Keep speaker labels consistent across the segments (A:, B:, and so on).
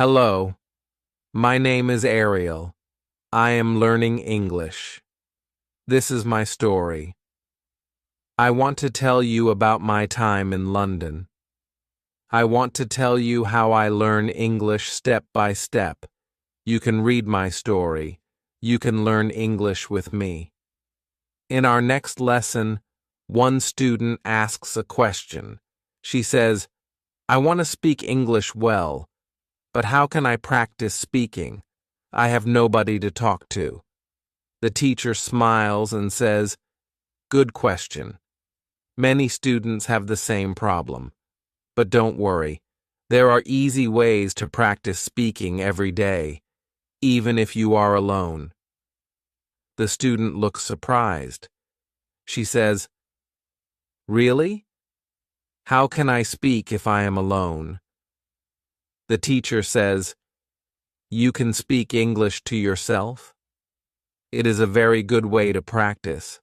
A: Hello, my name is Ariel. I am learning English. This is my story. I want to tell you about my time in London. I want to tell you how I learn English step by step. You can read my story. You can learn English with me. In our next lesson, one student asks a question. She says, I want to speak English well, but how can I practice speaking? I have nobody to talk to. The teacher smiles and says, Good question. Many students have the same problem. But don't worry, there are easy ways to practice speaking every day, even if you are alone. The student looks surprised. She says, Really? How can I speak if I am alone? The teacher says, You can speak English to yourself. It is a very good way to practice.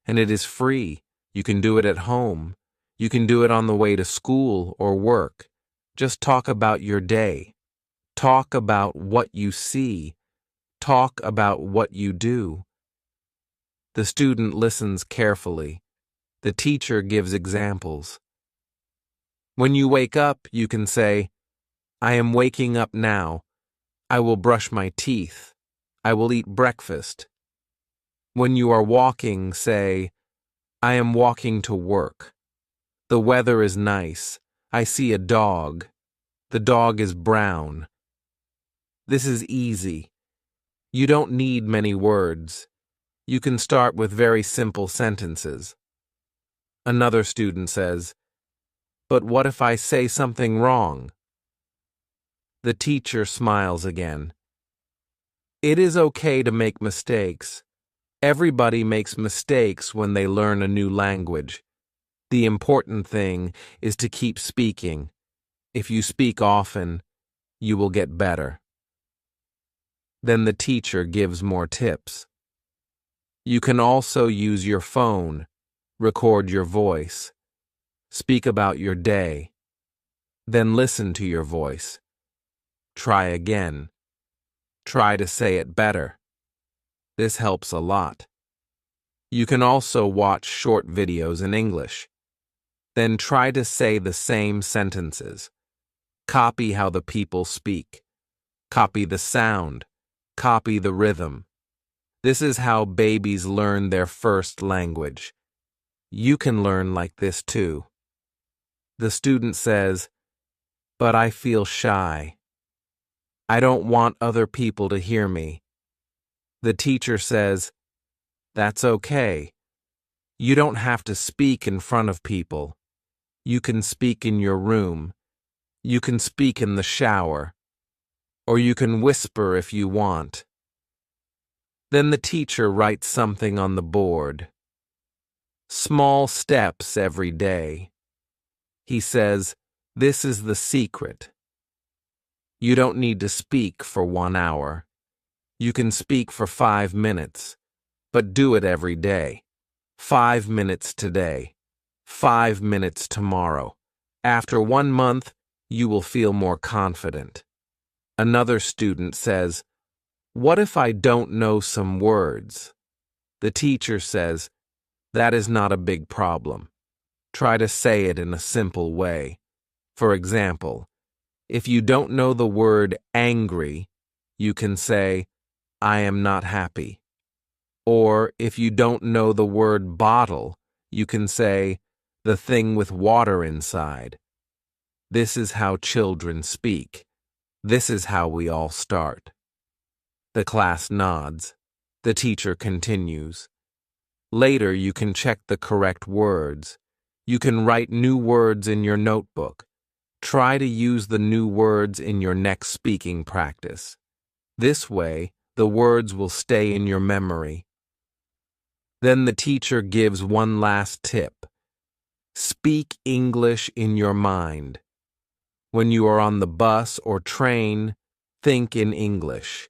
A: And it is free. You can do it at home. You can do it on the way to school or work. Just talk about your day. Talk about what you see. Talk about what you do. The student listens carefully. The teacher gives examples. When you wake up, you can say, I am waking up now. I will brush my teeth. I will eat breakfast. When you are walking, say, I am walking to work. The weather is nice. I see a dog. The dog is brown. This is easy. You don't need many words. You can start with very simple sentences. Another student says, But what if I say something wrong? The teacher smiles again. It is okay to make mistakes. Everybody makes mistakes when they learn a new language. The important thing is to keep speaking. If you speak often, you will get better. Then the teacher gives more tips. You can also use your phone, record your voice, speak about your day, then listen to your voice. Try again. Try to say it better. This helps a lot. You can also watch short videos in English. Then try to say the same sentences. Copy how the people speak. Copy the sound. Copy the rhythm. This is how babies learn their first language. You can learn like this too. The student says, But I feel shy. I don't want other people to hear me. The teacher says, That's okay. You don't have to speak in front of people. You can speak in your room. You can speak in the shower. Or you can whisper if you want. Then the teacher writes something on the board. Small steps every day. He says, This is the secret. You don't need to speak for 1 hour. You can speak for 5 minutes, but do it every day. 5 minutes today. 5 minutes tomorrow. After 1 month, you will feel more confident. Another student says, What if I don't know some words? The teacher says, That is not a big problem. Try to say it in a simple way. For example, if you don't know the word angry, you can say, I am not happy. Or if you don't know the word bottle, you can say, the thing with water inside. This is how children speak. This is how we all start. The class nods. The teacher continues. Later you can check the correct words. You can write new words in your notebook. Try to use the new words in your next speaking practice. This way, the words will stay in your memory. Then the teacher gives one last tip. Speak English in your mind. When you are on the bus or train, think in English.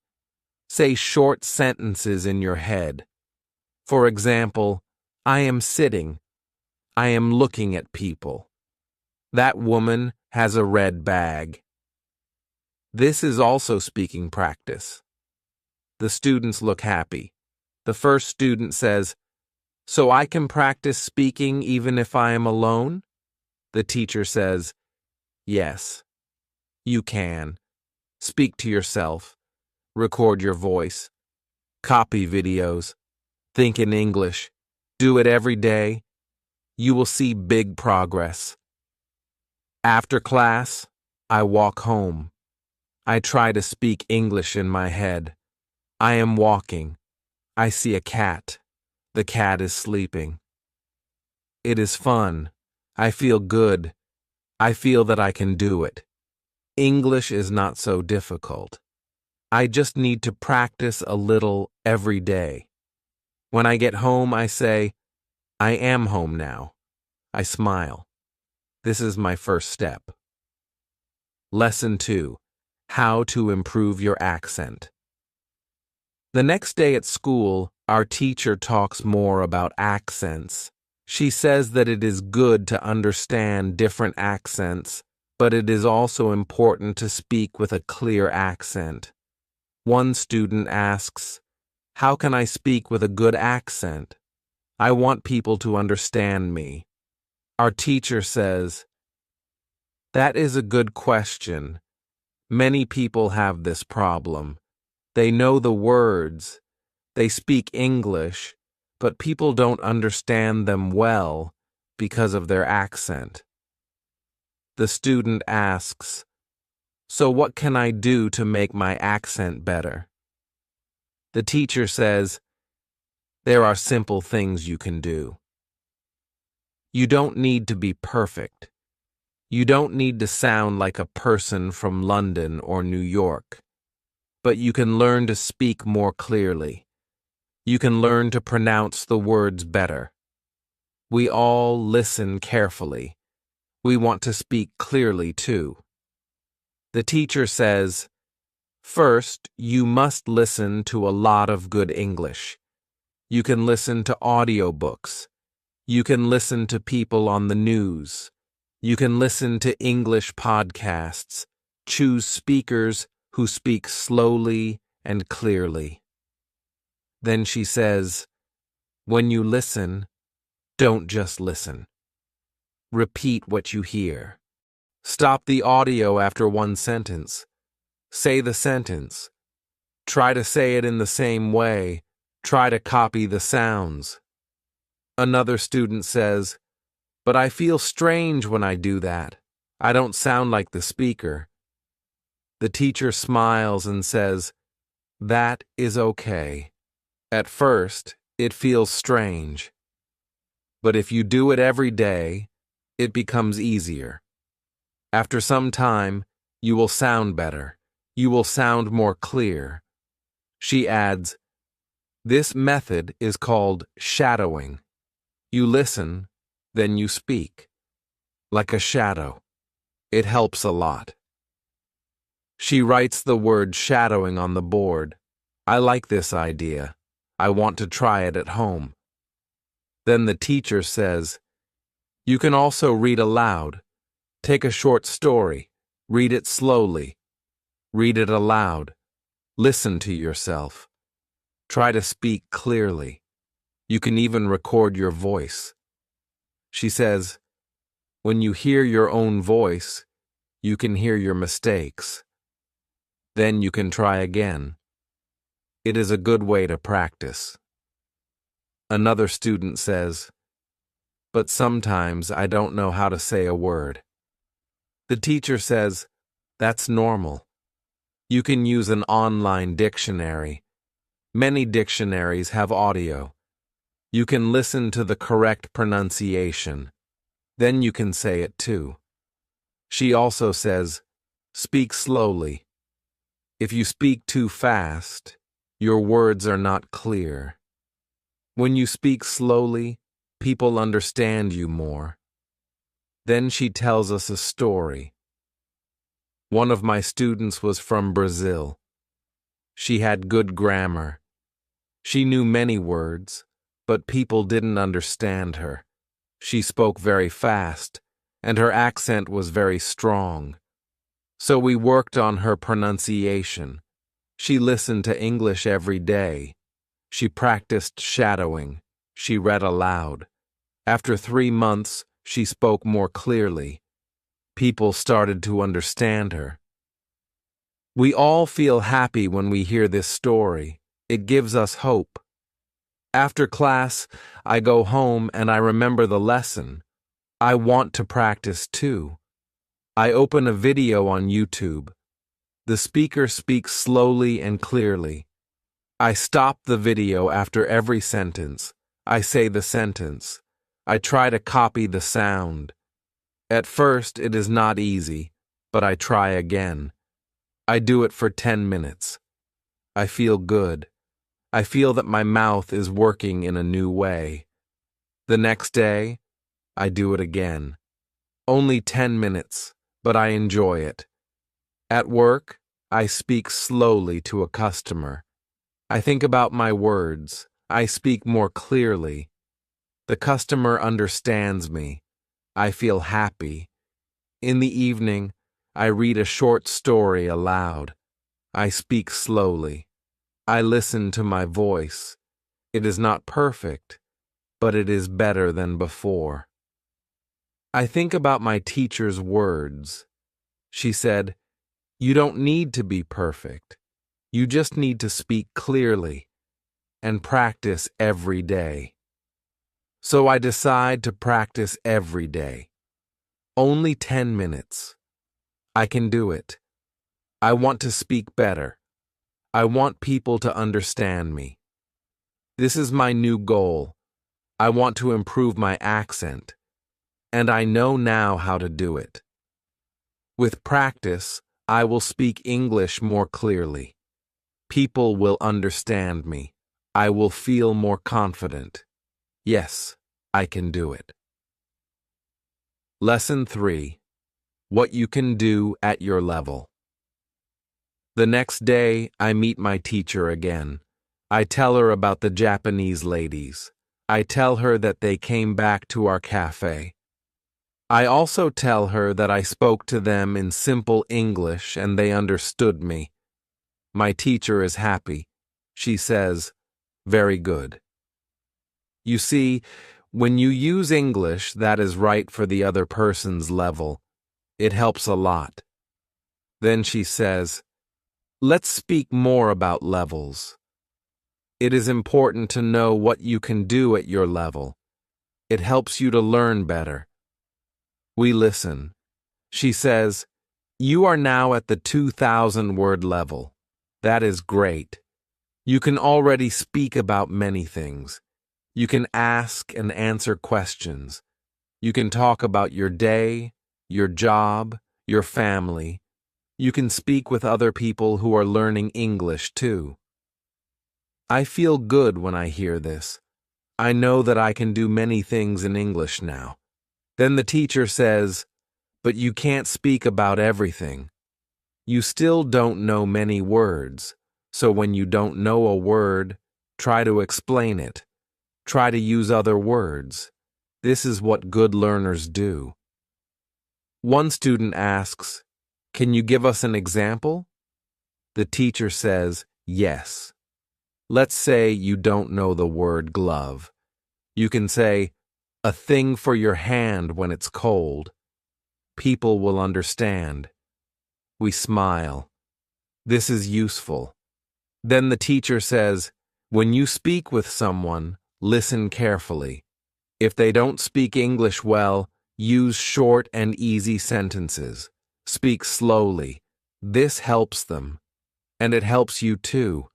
A: Say short sentences in your head. For example, I am sitting. I am looking at people. That woman has a red bag. This is also speaking practice. The students look happy. The first student says, "So I can practice speaking even if I am alone?" The teacher says, "Yes, you can. Speak to yourself. Record your voice. Copy videos. Think in English. Do it every day. You will see big progress." After class, I walk home. I try to speak English in my head. I am walking. I see a cat. The cat is sleeping. It is fun. I feel good. I feel that I can do it. English is not so difficult. I just need to practice a little every day. When I get home, I say, "I am home now." I smile. This is my first step. Lesson 2. How to improve your accent. The next day at school, our teacher talks more about accents. She says that it is good to understand different accents, but it is also important to speak with a clear accent. One student asks, "How can I speak with a good accent? I want people to understand me." Our teacher says, "That is a good question. Many people have this problem. They know the words, they speak English, but people don't understand them well because of their accent." The student asks, "So what can I do to make my accent better?" The teacher says, "There are simple things you can do. You don't need to be perfect. You don't need to sound like a person from London or New York. But you can learn to speak more clearly. You can learn to pronounce the words better. We all listen carefully. We want to speak clearly too." The teacher says, "First, you must listen to a lot of good English. You can listen to audiobooks. You can listen to people on the news. You can listen to English podcasts. Choose speakers who speak slowly and clearly." Then she says, "When you listen, don't just listen. Repeat what you hear. Stop the audio after one sentence. Say the sentence. Try to say it in the same way. Try to copy the sounds." Another student says, "But I feel strange when I do that. I don't sound like the speaker." The teacher smiles and says, "That is okay. At first, it feels strange. But if you do it every day, it becomes easier. After some time, you will sound better. You will sound more clear." She adds, "This method is called shadowing. You listen, then you speak. Like a shadow. It helps a lot." She writes the word shadowing on the board. I like this idea. I want to try it at home. Then the teacher says, "You can also read aloud. Take a short story. Read it slowly. Read it aloud. Listen to yourself. Try to speak clearly. You can even record your voice." She says, "When you hear your own voice, you can hear your mistakes. Then you can try again. It is a good way to practice." Another student says, "But sometimes I don't know how to say a word." The teacher says, "That's normal. You can use an online dictionary. Many dictionaries have audio. You can listen to the correct pronunciation. Then you can say it too." She also says, "Speak slowly. If you speak too fast, your words are not clear. When you speak slowly, people understand you more." Then she tells us a story. One of my students was from Brazil. She had good grammar. She knew many words, but people didn't understand her. She spoke very fast, and her accent was very strong. So we worked on her pronunciation. She listened to English every day. She practiced shadowing. She read aloud. After 3 months, she spoke more clearly. People started to understand her. We all feel happy when we hear this story. It gives us hope. After class, I go home and I remember the lesson. I want to practice too. I open a video on YouTube. The speaker speaks slowly and clearly. I stop the video after every sentence. I say the sentence. I try to copy the sound. At first, it is not easy, but I try again. I do it for 10 minutes. I feel good. I feel that my mouth is working in a new way. The next day, I do it again. Only 10 minutes, but I enjoy it. At work, I speak slowly to a customer. I think about my words. I speak more clearly. The customer understands me. I feel happy. In the evening, I read a short story aloud. I speak slowly. I listen to my voice. It is not perfect, but it is better than before. I think about my teacher's words. She said, "You don't need to be perfect. You just need to speak clearly and practice every day." So I decide to practice every day. Only 10 minutes. I can do it. I want to speak better. I want people to understand me. This is my new goal. I want to improve my accent, and I know now how to do it. With practice, I will speak English more clearly. People will understand me. I will feel more confident. Yes, I can do it. Lesson 3. What you can do at your level. The next day, I meet my teacher again. I tell her about the Japanese ladies. I tell her that they came back to our cafe. I also tell her that I spoke to them in simple English and they understood me. My teacher is happy. She says, "Very good." You see, when you use English that is right for the other person's level, it helps a lot. Then she says, "Let's speak more about levels. It is important to know what you can do at your level. It helps you to learn better." We listen. She says, "You are now at the 2,000 word level. That is great. You can already speak about many things. You can ask and answer questions. You can talk about your day, your job, your family. You can speak with other people who are learning English too." I feel good when I hear this. I know that I can do many things in English now. Then the teacher says, "But you can't speak about everything. You still don't know many words, so when you don't know a word, try to explain it. Try to use other words. This is what good learners do." One student asks, "Can you give us an example?" The teacher says, "Yes." Let's say you don't know the word glove. You can say, "A thing for your hand when it's cold." People will understand. We smile. This is useful. Then the teacher says, "When you speak with someone, listen carefully. If they don't speak English well, use short and easy sentences. Speak slowly. This helps them. And it helps you too.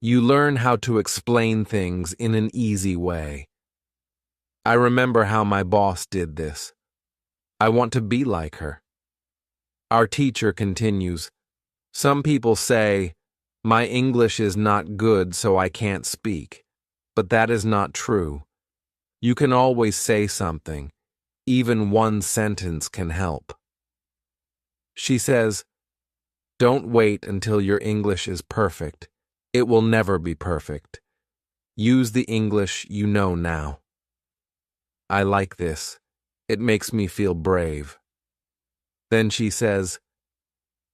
A: You learn how to explain things in an easy way." I remember how my boss did this. I want to be like her. Our teacher continues, "Some people say, 'My English is not good, so I can't speak.' But that is not true. You can always say something. Even one sentence can help." She says, "Don't wait until your English is perfect. It will never be perfect. Use the English you know now." I like this. It makes me feel brave. Then she says,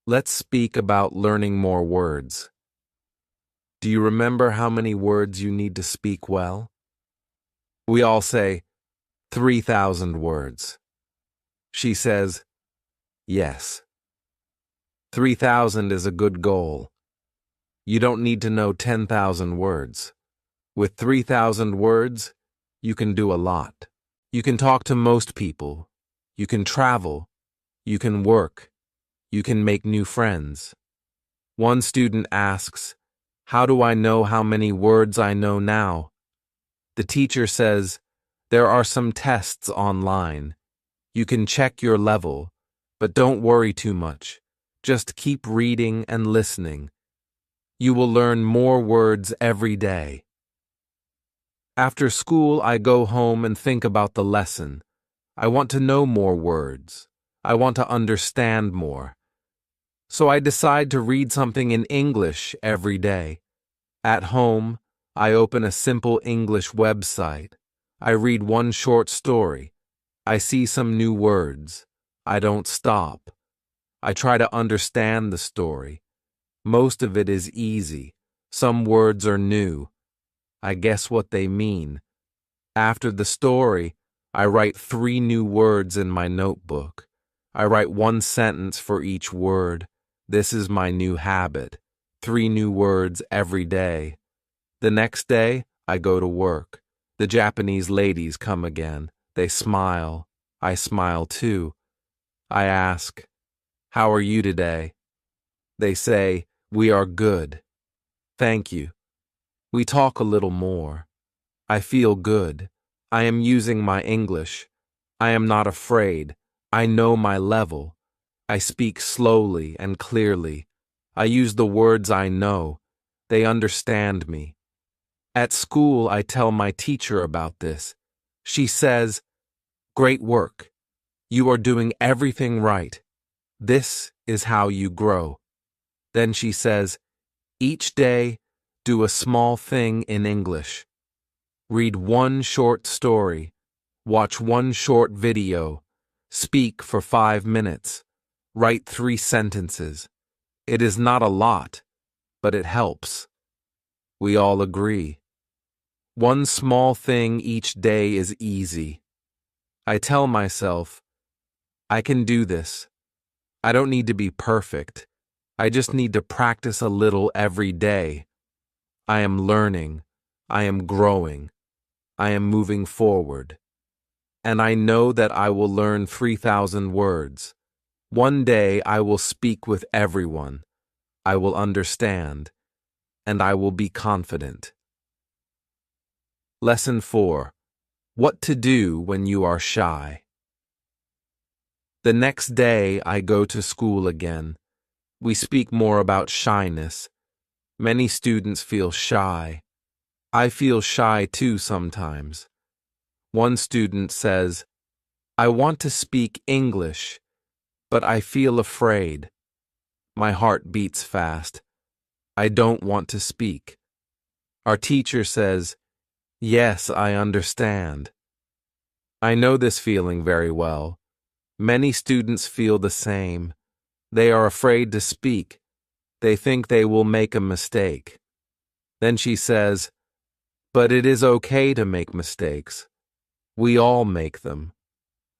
A: Let's speak about learning more words. Do you remember how many words you need to speak well? We all say 3,000 words. She says, yes. 3,000 is a good goal. You don't need to know 10,000 words. With 3,000 words, you can do a lot. You can talk to most people. You can travel. You can work. You can make new friends. One student asks, "How do I know how many words I know now?" The teacher says, "There are some tests online. You can check your level, but don't worry too much. Just keep reading and listening. You will learn more words every day." After school, I go home and think about the lesson. I want to know more words. I want to understand more. So I decide to read something in English every day. At home, I open a simple English website. I read one short story. I see some new words. I don't stop. I try to understand the story. Most of it is easy. Some words are new. I guess what they mean. After the story, I write 3 new words in my notebook. I write 1 sentence for each word. This is my new habit. 3 new words every day. The next day, I go to work. The Japanese ladies come again. They smile. I smile too. I ask, "How are you today?" They say, "We are good." Thank you. We talk a little more. I feel good. I am using my English. I am not afraid. I know my level. I speak slowly and clearly. I use the words I know. They understand me. At school, I tell my teacher about this. She says, "Great work. You are doing everything right. This is how you grow." Then she says, "Each day, do a small thing in English. Read 1 short story. Watch 1 short video. Speak for 5 minutes. Write 3 sentences. It is not a lot, but it helps." We all agree. 1 small thing each day is easy. I tell myself, I can do this. I don't need to be perfect. I just need to practice a little every day. I am learning. I am growing. I am moving forward. And I know that I will learn 3,000 words. One day I will speak with everyone. I will understand. And I will be confident. Lesson 4. What to do when you are shy. The next day I go to school again. We speak more about shyness. Many students feel shy. I feel shy too sometimes. One student says, "I want to speak English, but I feel afraid. My heart beats fast. I don't want to speak." Our teacher says, "Yes, I understand." I know this feeling very well. Many students feel the same. They are afraid to speak. They think they will make a mistake. Then she says, "But it is okay to make mistakes. We all make them.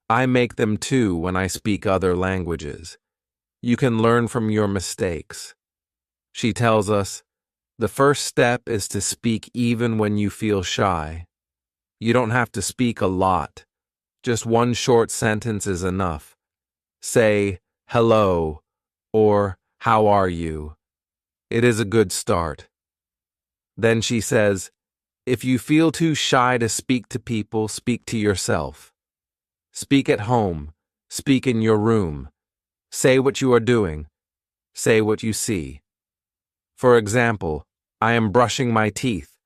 A: I make them too when I speak other languages. You can learn from your mistakes." She tells us, the first step is to speak even when you feel shy. You don't have to speak a lot. Just 1 short sentence is enough. Say, "Hello," or "How are you?" It is a good start. Then she says, if you feel too shy to speak to people, speak to yourself. Speak at home. Speak in your room. Say what you are doing. Say what you see. For example, I am brushing my teeth.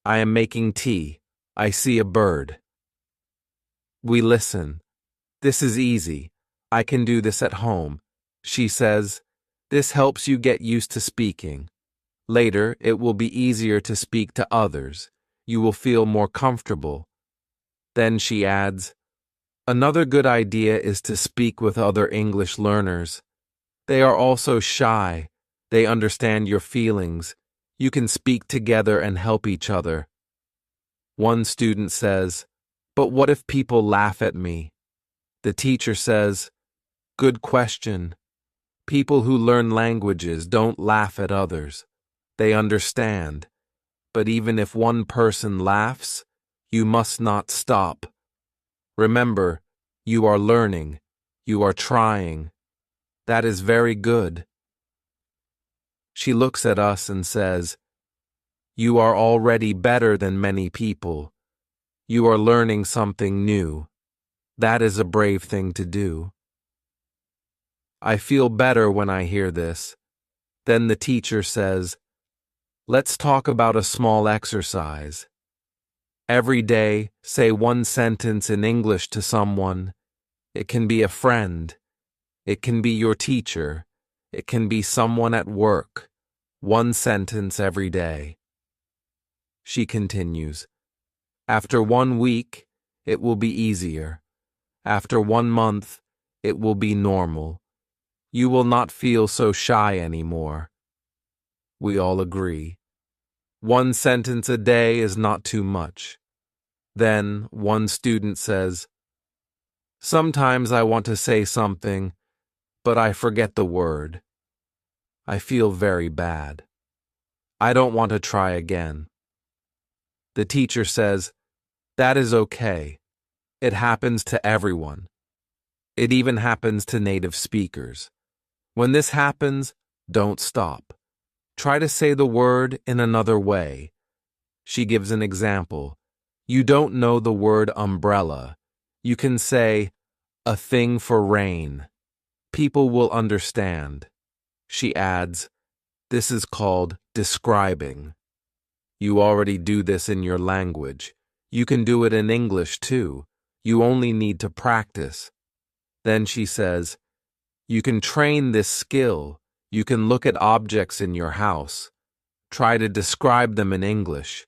A: I am making tea. I see a bird. We listen. This is easy. I can do this at home. She says, this helps you get used to speaking. Later, it will be easier to speak to others. You will feel more comfortable. Then she adds, another good idea is to speak with other English learners. They are also shy. They understand your feelings. You can speak together and help each other. One student says, "But what if people laugh at me?" The teacher says, "Good question. People who learn languages don't laugh at others. They understand. But even if one person laughs, you must not stop. Remember, you are learning. You are trying. That is very good." She looks at us and says, "You are already better than many people. You are learning something new. That is a brave thing to do." I feel better when I hear this. Then the teacher says, "Let's talk about a small exercise. Every day, say one sentence in English to someone. It can be a friend. It can be your teacher. It can be someone at work. One sentence every day." She continues, "After 1 week, it will be easier. After 1 month, it will be normal. You will not feel so shy anymore." We all agree. One sentence a day is not too much. Then one student says, "Sometimes I want to say something, but I forget the word. I feel very bad. I don't want to try again." The teacher says, "That is okay. It happens to everyone. It even happens to native speakers. When this happens, don't stop. Try to say the word in another way." She gives an example. You don't know the word umbrella. You can say, "a thing for rain." People will understand. She adds, "This is called describing." You already do this in your language. You can do it in English too. You only need to practice. Then she says, "You can train this skill. You can look at objects in your house. Try to describe them in English.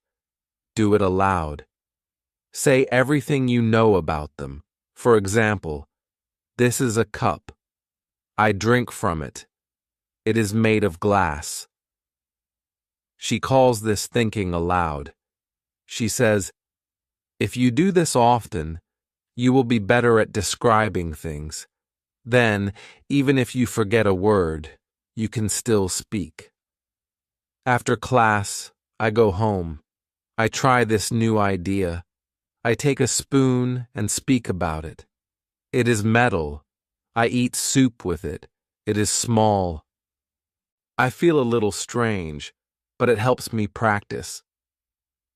A: Do it aloud. Say everything you know about them. For example, this is a cup. I drink from it. It is made of glass." She calls this thinking aloud. She says, "If you do this often, you will be better at describing things. Then, even if you forget a word, you can still speak." After class, I go home. I try this new idea. I take a spoon and speak about it. It is metal. I eat soup with it. It is small. I feel a little strange, but it helps me practice.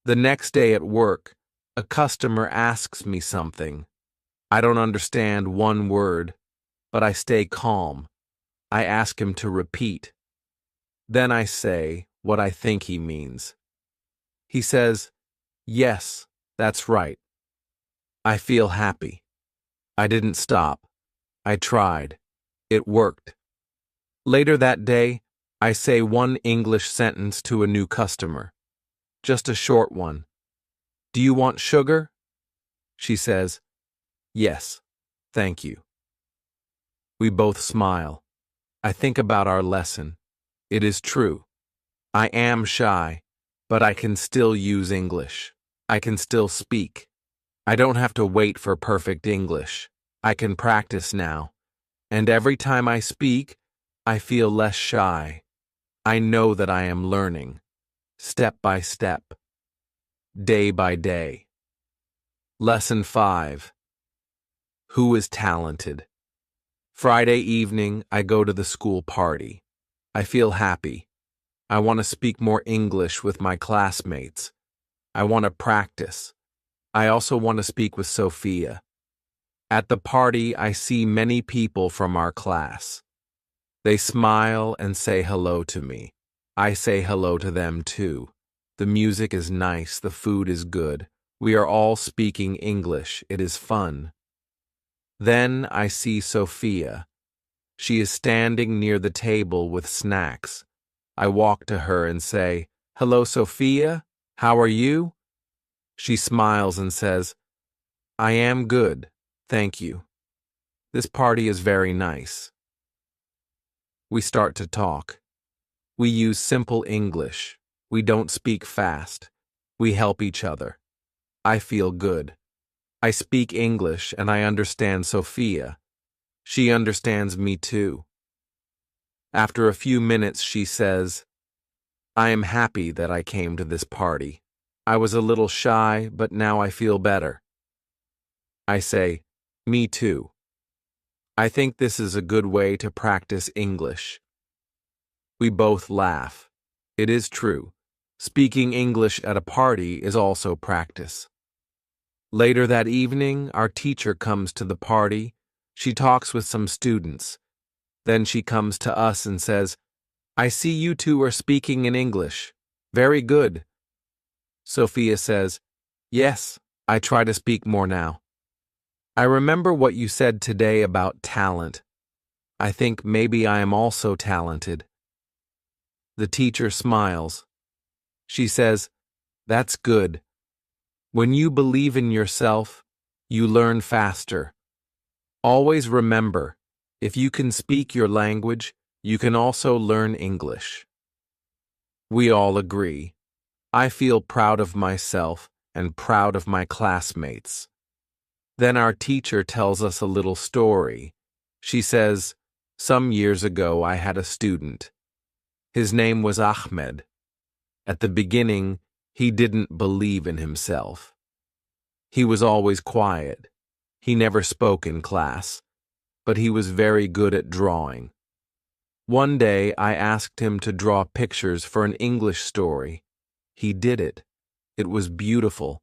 A: The next day at work, a customer asks me something. I don't understand one word, but I stay calm. I ask him to repeat. Then I say what I think he means. He says, "Yes, that's right." I feel happy. I didn't stop. I tried. It worked. Later that day, I say one English sentence to a new customer. Just a short one. "Do you want sugar?" She says, "Yes, thank you." We both smile. I think about our lesson. It is true. I am shy, but I can still use English. I can still speak. I don't have to wait for perfect English. I can practice now. And every time I speak, I feel less shy. I know that I am learning, step by step, day by day. Lesson 5. Who is talented? Friday evening, I go to the school party. I feel happy. I want to speak more English with my classmates. I want to practice. I also want to speak with Sophia. At the party, I see many people from our class. They smile and say hello to me. I say hello to them too. The music is nice, the food is good. We are all speaking English. It is fun. Then I see Sophia. She is standing near the table with snacks. I walk to her and say, "Hello, Sophia. How are you?" She smiles and says, "I am good, thank you. This party is very nice." We start to talk. We use simple English. We don't speak fast. We help each other. I feel good. I speak English and I understand Sophia. She understands me too. After a few minutes, she says, I am happy that I came to this party. I was a little shy, but now I feel better. I say, me too. I think this is a good way to practice English. We both laugh. It is true. Speaking English at a party is also practice. Later that evening, our teacher comes to the party. She talks with some students. Then she comes to us and says, I see you two are speaking in English. Very good. Sophia says, yes, I try to speak more now. I remember what you said today about talent. I think maybe I am also talented. The teacher smiles. She says, that's good. When you believe in yourself, you learn faster. Always remember, if you can speak your language, you can also learn English. We all agree. I feel proud of myself and proud of my classmates. Then our teacher tells us a little story. She says, some years ago I had a student. His name was Ahmed. At the beginning, he didn't believe in himself. He was always quiet. He never spoke in class, but he was very good at drawing. One day I asked him to draw pictures for an English story. He did it. It was beautiful.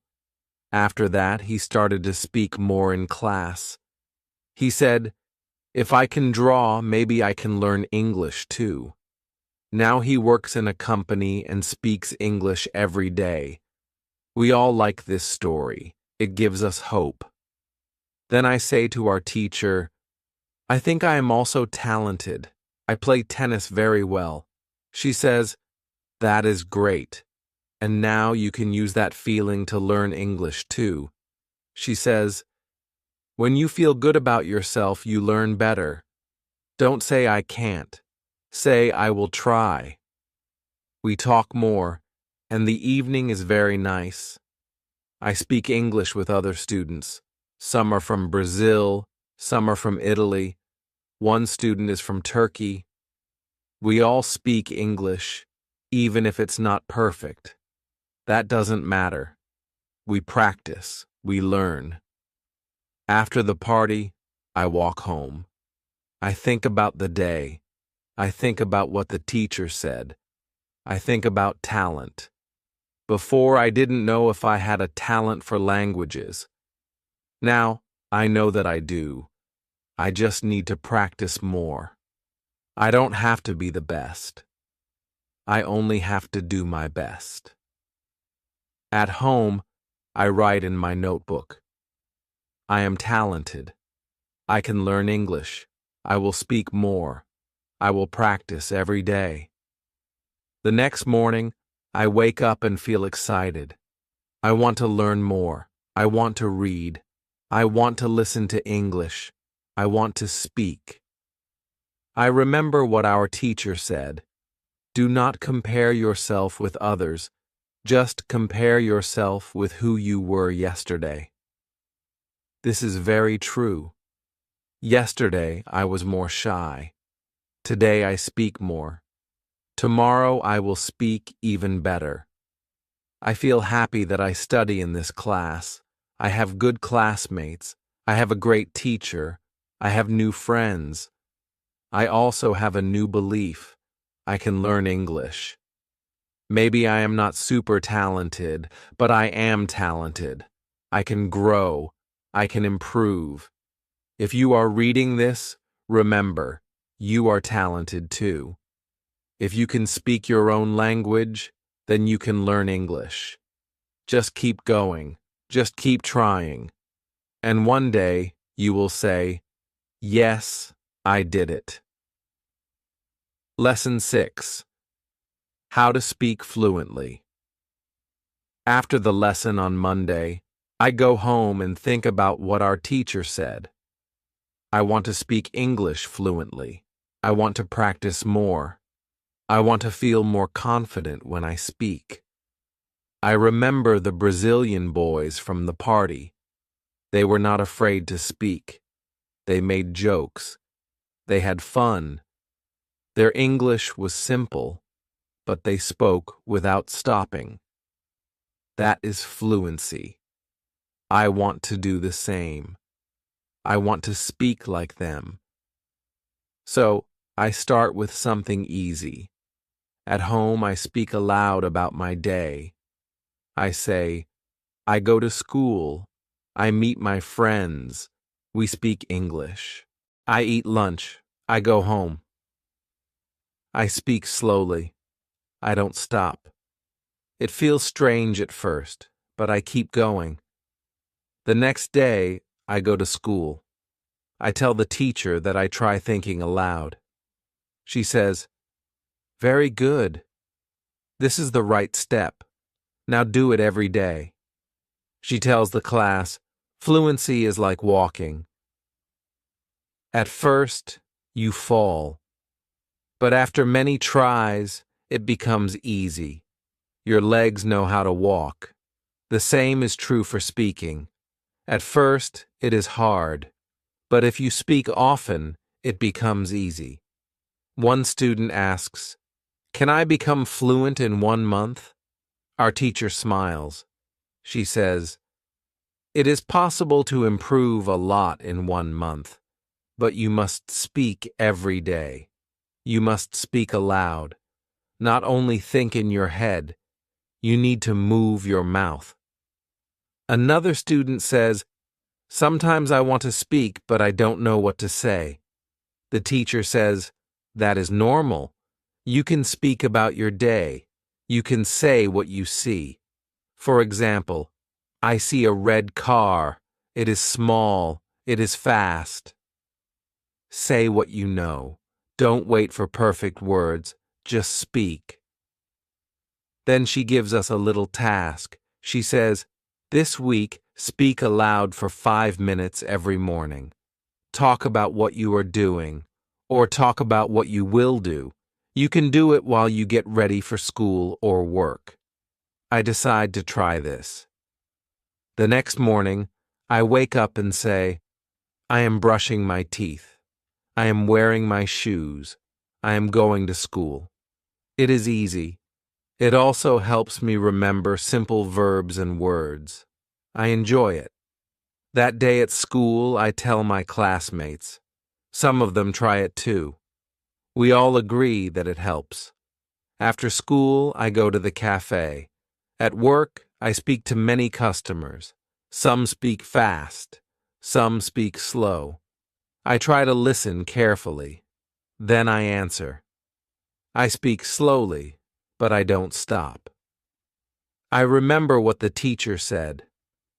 A: After that, he started to speak more in class. He said, if I can draw, maybe I can learn English too. Now he works in a company and speaks English every day. We all like this story. It gives us hope. Then I say to our teacher, I think I am also talented. I play tennis very well. She says, that is great. And now you can use that feeling to learn English too. She says, when you feel good about yourself, you learn better. Don't say I can't. Say I will try. We talk more, and the evening is very nice. I speak English with other students. Some are from Brazil, some are from Italy. One student is from Turkey. We all speak English, even if it's not perfect. That doesn't matter. We practice, we learn. After the party, I walk home. I think about the day. I think about what the teacher said. I think about talent. Before, I didn't know if I had a talent for languages. Now, I know that I do. I just need to practice more. I don't have to be the best. I only have to do my best. At home, I write in my notebook. I am talented. I can learn English. I will speak more. I will practice every day. The next morning, I wake up and feel excited. I want to learn more. I want to read. I want to listen to English. I want to speak. I remember what our teacher said. Do not compare yourself with others. Just compare yourself with who you were yesterday. This is very true. Yesterday, I was more shy. Today, I speak more. Tomorrow, I will speak even better. I feel happy that I study in this class. I have good classmates. I have a great teacher. I have new friends. I also have a new belief. I can learn English. Maybe I am not super talented, but I am talented. I can grow. I can improve. If you are reading this, remember, you are talented too. If you can speak your own language, then you can learn English. Just keep going. Just keep trying. And one day, you will say, yes, I did it. Lesson 6. How to speak fluently. After the lesson on Monday, I go home and think about what our teacher said. I want to speak English fluently. I want to practice more. I want to feel more confident when I speak. I remember the Brazilian boys from the party. They were not afraid to speak. They made jokes. They had fun. Their English was simple, but they spoke without stopping. That is fluency. I want to do the same. I want to speak like them. So, I start with something easy. At home, I speak aloud about my day. I say, I go to school. I meet my friends. We speak English. I eat lunch. I go home. I speak slowly. I don't stop. It feels strange at first, but I keep going. The next day, I go to school. I tell the teacher that I try thinking aloud. She says, "Very good. This is the right step. Now do it every day." She tells the class, fluency is like walking. At first, you fall. But after many tries, it becomes easy. Your legs know how to walk. The same is true for speaking. At first, it is hard. But if you speak often, it becomes easy. One student asks, "Can I become fluent in 1 month?" Our teacher smiles. She says, "It is possible to improve a lot in 1 month, but you must speak every day. You must speak aloud. Not only think in your head, you need to move your mouth." Another student says, "Sometimes I want to speak, but I don't know what to say." The teacher says, "That is normal. You can speak about your day. You can say what you see. For example, I see a red car. It is small. It is fast." Say what you know. Don't wait for perfect words. Just speak. Then she gives us a little task. She says, "This week, speak aloud for 5 minutes every morning. Talk about what you are doing, or talk about what you will do. You can do it while you get ready for school or work." I decide to try this. The next morning, I wake up and say, "I am brushing my teeth. I am wearing my shoes. I am going to school." It is easy. It also helps me remember simple verbs and words. I enjoy it. That day at school, I tell my classmates. Some of them try it too. We all agree that it helps. After school, I go to the cafe. At work, I speak to many customers. Some speak fast. Some speak slow. I try to listen carefully. Then I answer. I speak slowly, but I don't stop. I remember what the teacher said.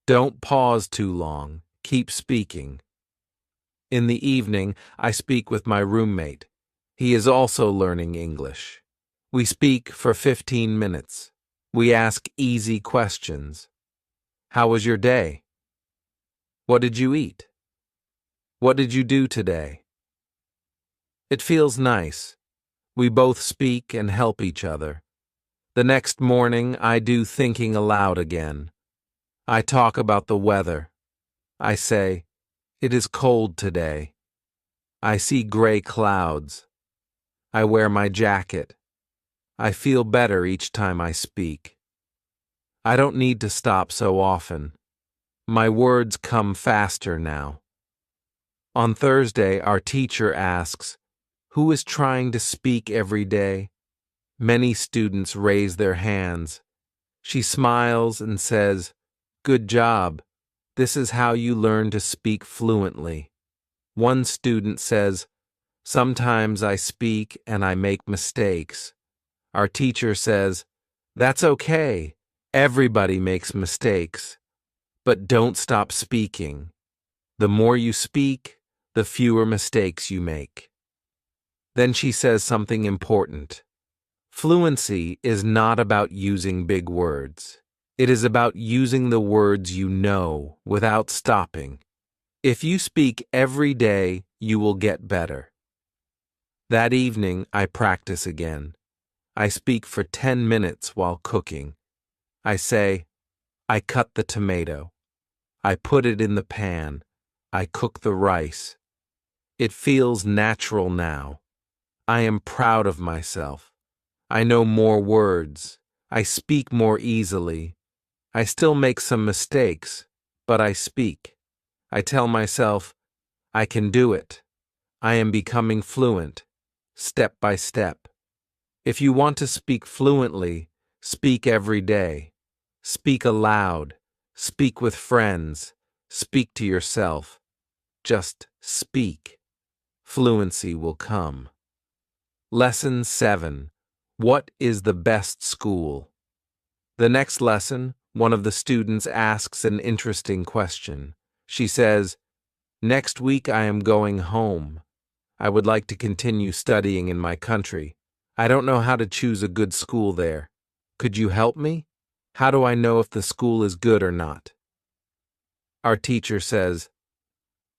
A: Don't pause too long. Keep speaking. In the evening, I speak with my roommate. He is also learning English. We speak for 15 minutes. We ask easy questions. How was your day? What did you eat? What did you do today? It feels nice. We both speak and help each other. The next morning, I do thinking aloud again. I talk about the weather. I say, "It is cold today." I see gray clouds. I wear my jacket. I feel better each time I speak. I don't need to stop so often. My words come faster now. On Thursday, our teacher asks, "Who is trying to speak every day?" Many students raise their hands. She smiles and says, "Good job. This is how you learn to speak fluently." One student says, "Sometimes I speak and I make mistakes." Our teacher says, "That's okay. Everybody makes mistakes. But don't stop speaking. The more you speak, the fewer mistakes you make." Then she says something important. Fluency is not about using big words. It is about using the words you know without stopping. If you speak every day, you will get better. That evening, I practice again. I speak for 10 minutes while cooking. I say, I cut the tomato. I put it in the pan. I cook the rice. It feels natural now. I am proud of myself. I know more words. I speak more easily. I still make some mistakes, but I speak. I tell myself, I can do it. I am becoming fluent, step by step. If you want to speak fluently, speak every day. Speak aloud. Speak with friends. Speak to yourself. Just speak. Fluency will come. Lesson 7. What is the best school? The next lesson, one of the students asks an interesting question. She says, "Next week I am going home. I would like to continue studying in my country. I don't know how to choose a good school there. Could you help me? How do I know if the school is good or not?" Our teacher says,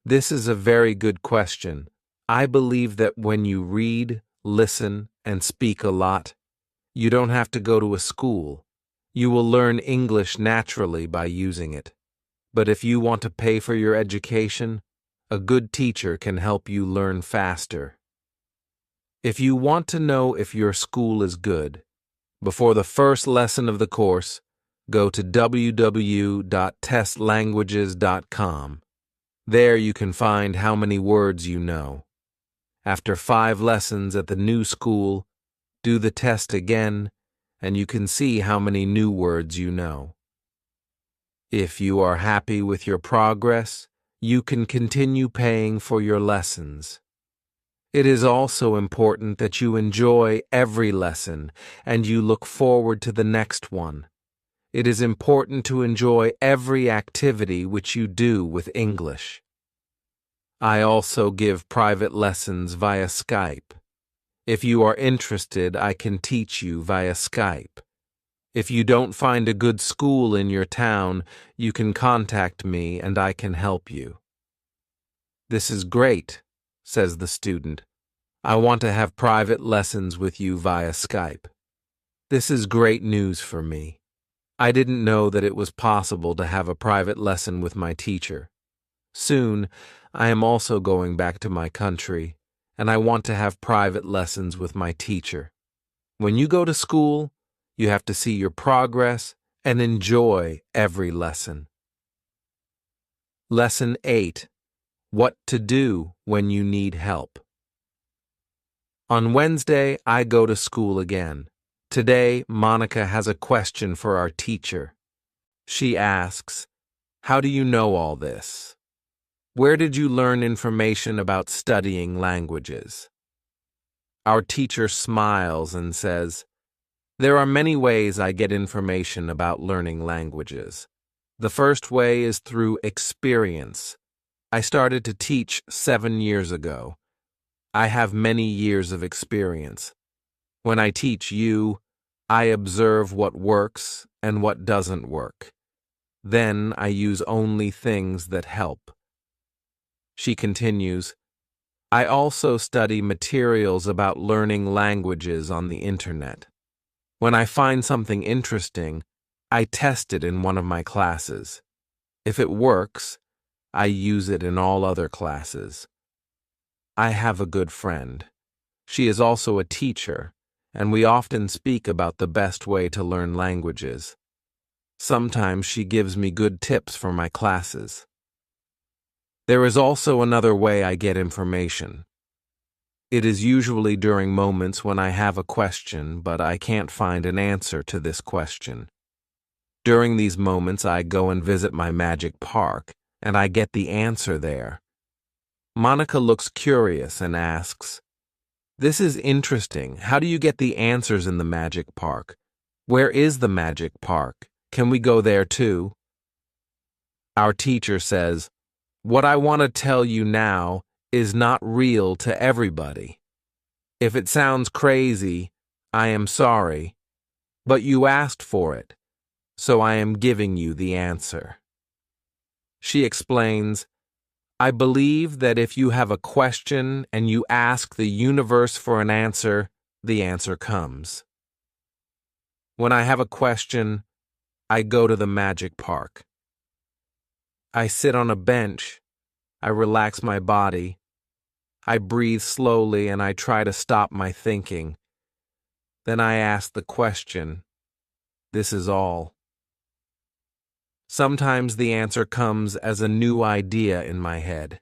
A: "This is a very good question. I believe that when you read, listen, and speak a lot, you don't have to go to a school. You will learn English naturally by using it. But if you want to pay for your education, a good teacher can help you learn faster." If you want to know if your school is good, before the first lesson of the course, go to www.testlanguages.com. There you can find how many words you know. After 5 lessons at the new school, do the test again, and you can see how many new words you know. If you are happy with your progress, you can continue paying for your lessons. It is also important that you enjoy every lesson and you look forward to the next one. It is important to enjoy every activity which you do with English. I also give private lessons via Skype. If you are interested, I can teach you via Skype. If you don't find a good school in your town, you can contact me and I can help you. "This is great," says the student. "I want to have private lessons with you via Skype." This is great news for me. I didn't know that it was possible to have a private lesson with my teacher. Soon, I am also going back to my country, and I want to have private lessons with my teacher. When you go to school, you have to see your progress and enjoy every lesson. Lesson 8. What to do when you need help. On Wednesday, I go to school again. Today, Monica has a question for our teacher. She asks, "How do you know all this? Where did you learn information about studying languages?" Our teacher smiles and says, "There are many ways I get information about learning languages. The first way is through experience. I started to teach 7 years ago. I have many years of experience. When I teach you, I observe what works and what doesn't work. Then I use only things that help." She continues, "I also study materials about learning languages on the internet. When I find something interesting, I test it in one of my classes. If it works, I use it in all other classes. I have a good friend. She is also a teacher, and we often speak about the best way to learn languages. Sometimes she gives me good tips for my classes. There is also another way I get information. It is usually during moments when I have a question, but I can't find an answer to this question. During these moments, I go and visit my magic park, and I get the answer there." Monica looks curious and asks, "This is interesting. How do you get the answers in the magic park? Where is the magic park? Can we go there too?" Our teacher says, "What I want to tell you now is not real to everybody. If it sounds crazy, I am sorry, but you asked for it, so I am giving you the answer." She explains, I believe that if you have a question and you ask the universe for an answer, the answer comes. When I have a question, I go to the magic park. I sit on a bench. I relax my body. I breathe slowly and I try to stop my thinking. Then I ask the question. This is all. Sometimes the answer comes as a new idea in my head.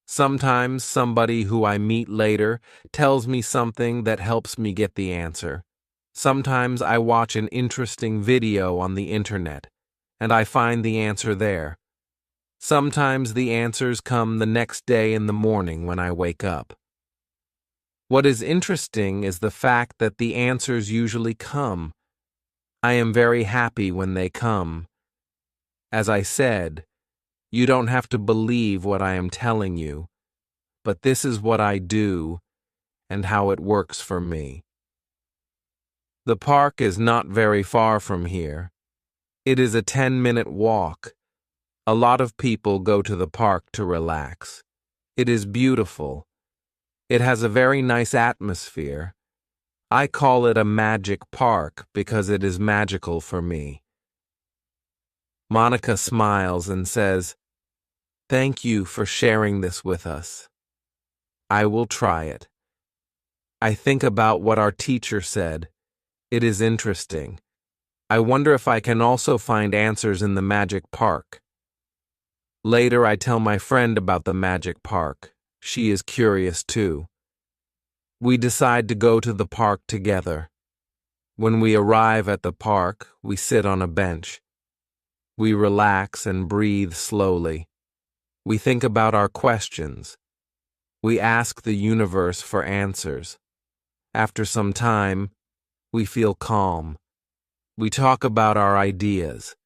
A: Sometimes somebody who I meet later tells me something that helps me get the answer. Sometimes I watch an interesting video on the internet, and I find the answer there. Sometimes the answers come the next day in the morning when I wake up. What is interesting is the fact that the answers usually come. I am very happy when they come. As I said, you don't have to believe what I am telling you, but this is what I do and how it works for me. The park is not very far from here. It is a 10-minute walk. A lot of people go to the park to relax. It is beautiful. It has a very nice atmosphere. I call it a magic park because it is magical for me. Monica smiles and says, "Thank you for sharing this with us. I will try it." I think about what our teacher said. It is interesting. I wonder if I can also find answers in the magic park. Later, I tell my friend about the magic park. She is curious too. We decide to go to the park together. When we arrive at the park, we sit on a bench. We relax and breathe slowly. We think about our questions. We ask the universe for answers. After some time, we feel calm. We talk about our ideas.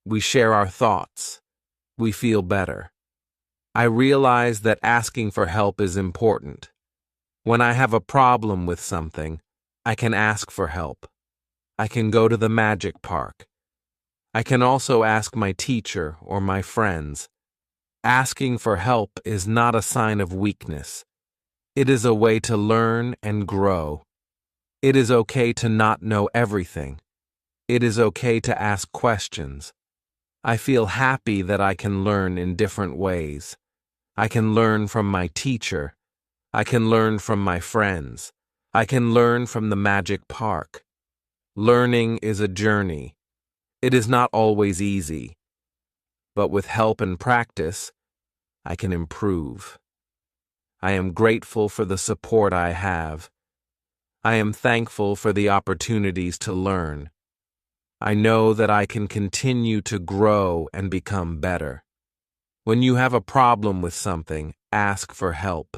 A: We share our thoughts. We feel better. I realize that asking for help is important. When I have a problem with something, I can ask for help. I can go to the magic park. I can also ask my teacher or my friends. Asking for help is not a sign of weakness. It is a way to learn and grow. It is okay to not know everything. It is okay to ask questions. I feel happy that I can learn in different ways. I can learn from my teacher. I can learn from my friends. I can learn from the magic park. Learning is a journey. It is not always easy, but with help and practice, I can improve. I am grateful for the support I have. I am thankful for the opportunities to learn. I know that I can continue to grow and become better. When you have a problem with something, ask for help.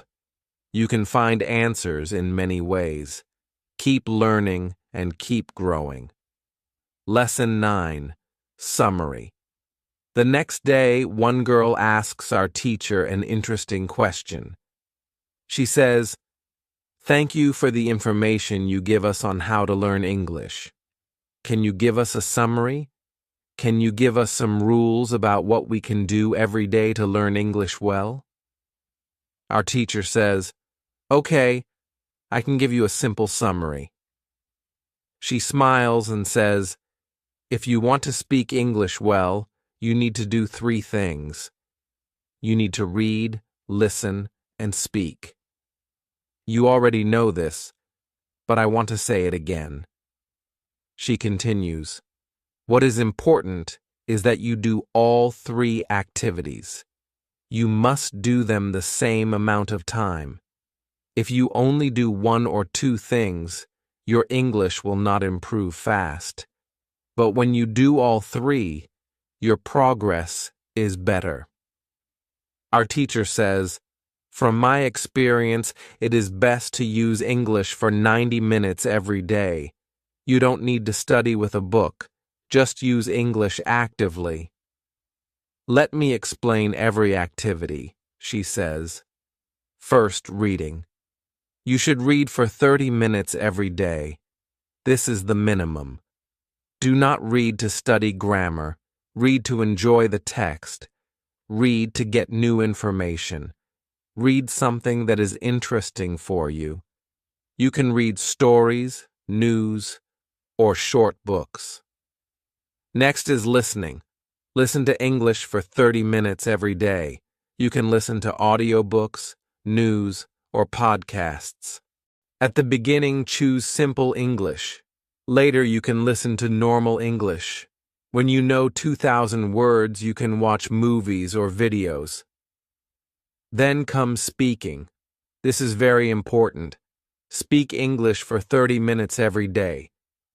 A: You can find answers in many ways. Keep learning and keep growing. Lesson 9, Summary. The next day, one girl asks our teacher an interesting question. She says, "Thank you for the information you give us on how to learn English. Can you give us a summary? Can you give us some rules about what we can do every day to learn English well?" Our teacher says, "Okay, I can give you a simple summary." She smiles and says, "If you want to speak English well, you need to do 3 things. You need to read, listen, and speak. You already know this, but I want to say it again." She continues, "What is important is that you do all 3 activities. You must do them the same amount of time. If you only do 1 or 2 things, your English will not improve fast. But when you do all 3, your progress is better." Our teacher says, "From my experience, it is best to use English for 90 minutes every day. You don't need to study with a book. Just use English actively." "Let me explain every activity," she says. First, reading. You should read for 30 minutes every day. This is the minimum. Do not read to study grammar. Read to enjoy the text. Read to get new information. Read something that is interesting for you. You can read stories, news, or short books. Next is listening. Listen to English for 30 minutes every day. You can listen to audiobooks, news, or podcasts. At the beginning, choose simple English. Later, you can listen to normal English. When you know 2,000 words, you can watch movies or videos. Then comes speaking. This is very important. Speak English for 30 minutes every day.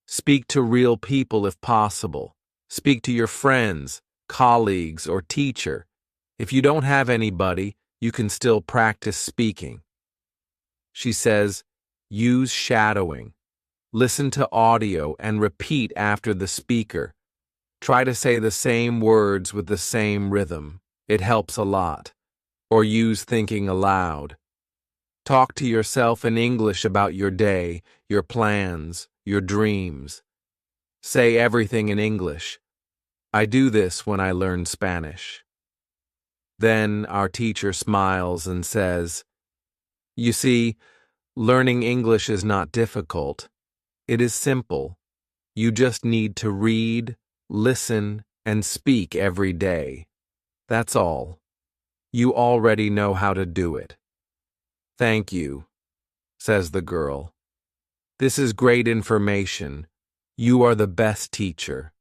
A: Speak to real people if possible. Speak to your friends, colleagues, or teacher. If you don't have anybody, you can still practice speaking. She says, use shadowing. Listen to audio and repeat after the speaker. Try to say the same words with the same rhythm. It helps a lot. Or use thinking aloud. Talk to yourself in English about your day, your plans, your dreams. Say everything in English. I do this when I learn Spanish. Then our teacher smiles and says, you see, learning English is not difficult. It is simple. You just need to read, listen, and speak every day. That's all. You already know how to do it. Thank you, says the girl. This is great information. You are the best teacher.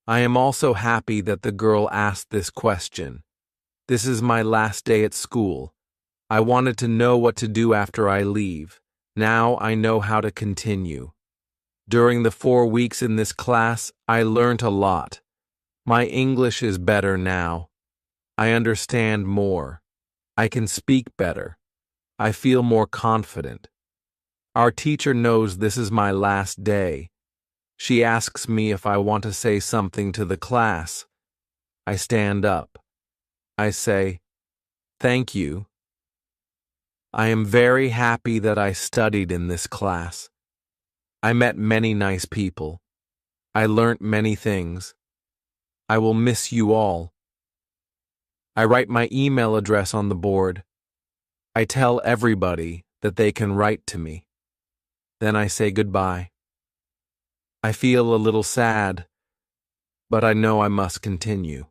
A: I am also happy that the girl asked this question. This is my last day at school. I wanted to know what to do after I leave. Now I know how to continue. During the 4 weeks in this class, I learned a lot. My English is better now. I understand more. I can speak better. I feel more confident. Our teacher knows this is my last day. She asks me if I want to say something to the class. I stand up. I say, thank you. I am very happy that I studied in this class. I met many nice people. I learnt many things. I will miss you all. I write my email address on the board. I tell everybody that they can write to me. Then I say goodbye. I feel a little sad, but I know I must continue.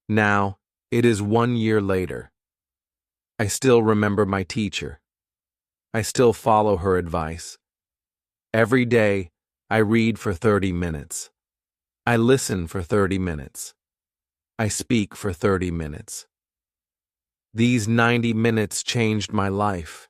A: Now, it is 1 year later. I still remember my teacher. I still follow her advice. Every day, I read for 30 minutes. I listen for 30 minutes. I speak for 30 minutes. These 90 minutes changed my life.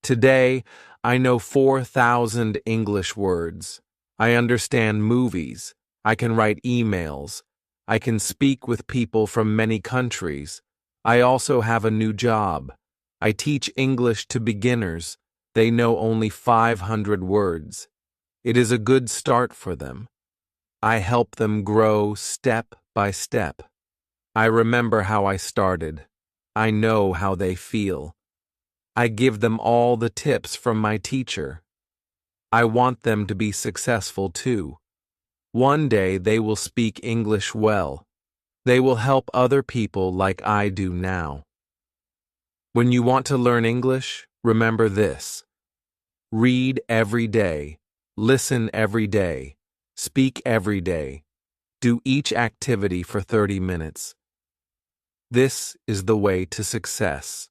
A: Today, I know 4,000 English words. I understand movies. I can write emails. I can speak with people from many countries. I also have a new job. I teach English to beginners. They know only 500 words. It is a good start for them. I help them grow step by step. I remember how I started. I know how they feel. I give them all the tips from my teacher. I want them to be successful too. One day they will speak English well. They will help other people like I do now. When you want to learn English, remember this. Read every day. Listen every day. Speak every day. Do each activity for 30 minutes. This is the way to success.